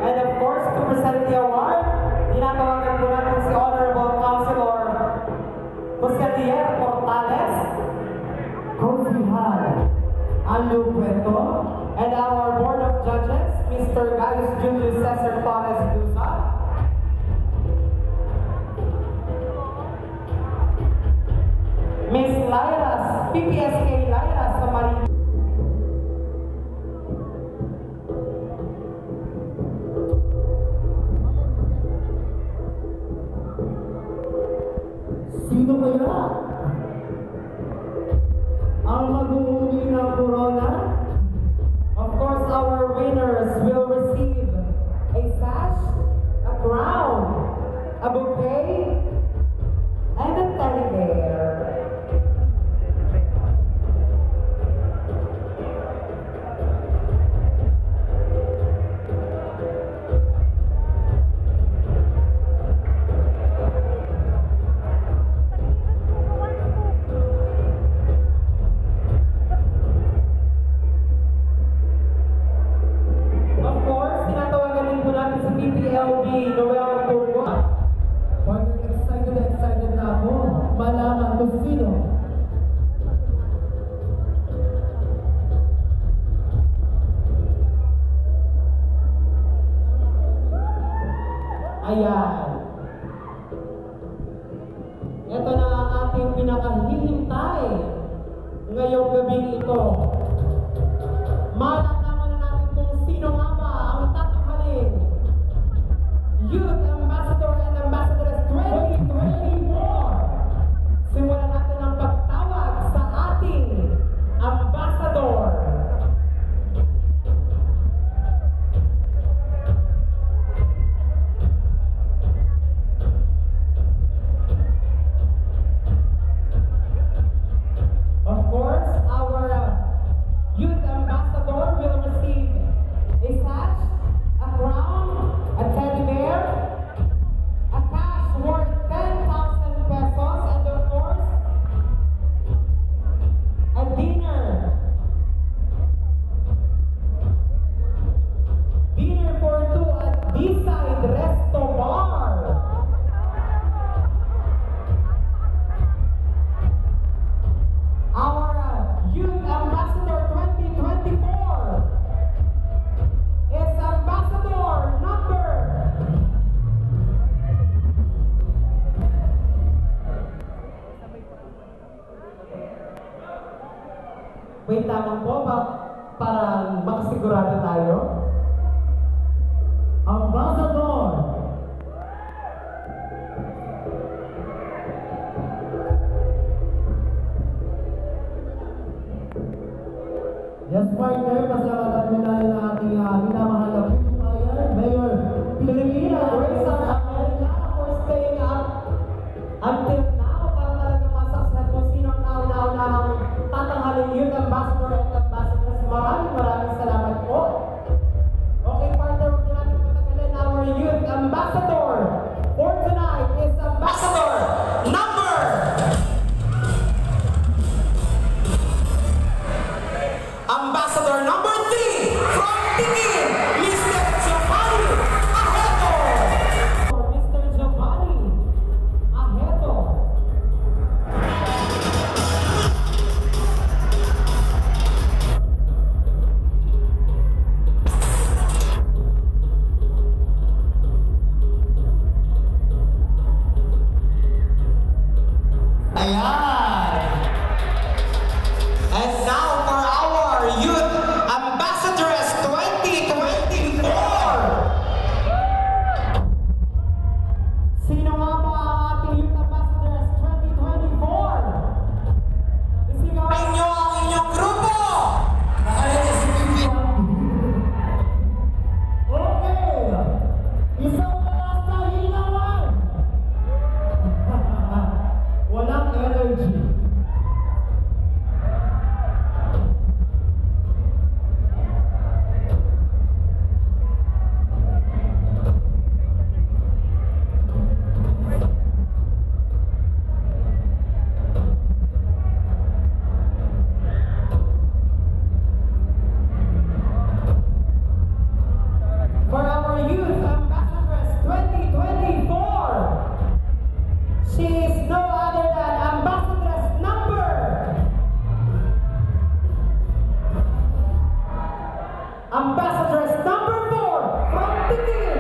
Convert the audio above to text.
And of course, to present the award, tinatawagan po natin si Honorable Councilor Jose Dier Portales, Konsihal Alupeto, and our Board of Judges, Mr. Gaius Julius Cesar Torres Dusa, Miss Lyras, PPSK Lyras Samarin. sino kaya ang mag-uuli ng corona? Of course, our winners will receive a sash, a crown, a bouquet, and a teddy bear. Of course, tinatawagan din po natin sa PPLB Noel Turgo. Partner, excited na ako malaman kung sino. Ayan. Ito na ang ating pinakahihintay ngayong gabing ito. Malalaman na natin kung sino nga ba ang tatanghalin. Youth Ambassador and Ambassadress 2024. Simulan natin ang pagtawag sa ating Ambassador. Of course, our youth ambassador will receive a sash, a crown, a teddy bear, a cash worth 10,000 pesos, and of course, a dinner. Dinner for two at D-Side Resto Bar. Our Youth Ambassador 2024 is Ambassador number Wait lamang po ba para makasigurado tayo? Ambassador Yes, partner, pasalamatan mo tayo ng ating minamahal na Mayor, Mayor Pilipina, Grace and Amelia for staying up until now para talaga masaksihan kung sino ang nauna-unahang tatanghalin Youth Ambassador and Ambassadors. Maraming salamat po. Okay, partner, huwag na natin patagalin. Our Youth Ambassador for tonight is Ambassador number Ambassador number 3 from Tingin, Mr. Giovanni Ahedo. Mr. Giovanni Ahedo. Ambassadress number 4 from Tikil.